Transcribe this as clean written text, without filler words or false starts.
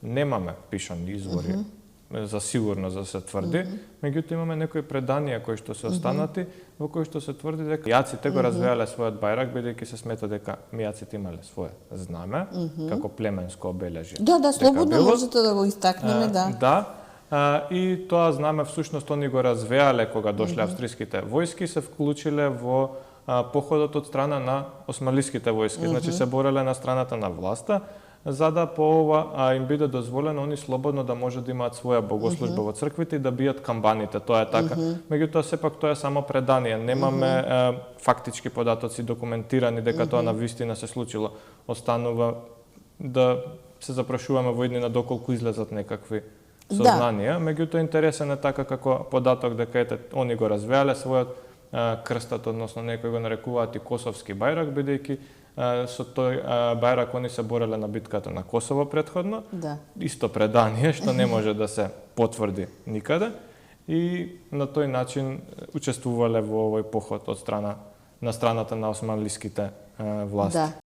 немаме пишани извори за сигурно за се тврди, меѓутоа имаме некои преданија кои што се останати, во кои што се тврди дека мијаците го развијале својот бајрак, бидејќи се смета дека мијаците имале свое знаме, како племенско обележје. Да, слободно можете да го истакнеме, да. Да, и тоа знаме всушност они го развеале кога дошле австриските војски, се вклучиле во походот од страна на османлиските војски, значи се бореле на страната на власта, за да по ова им биде дозволено они слободно да може да имаат своја богослужба во црквите и да бијат камбаните, тоа е така. Меѓутоа сепак тоа е само предание, немаме фактички податоци документирани дека тоа навистина се случило. Останува да се запрашуваме во иднина доколку излезат некакви сознанија, меѓутоа интересен е така како податок дека ете они го развеале својот крстот, односно некои го нарекуваат и косовски бајрак, бидејќи со тој бајрак они се бореле на битката на Косово претходно. Исто предание што не може да се потврди никаде и на тој начин учествувале во овој поход од страната на османлиските власти.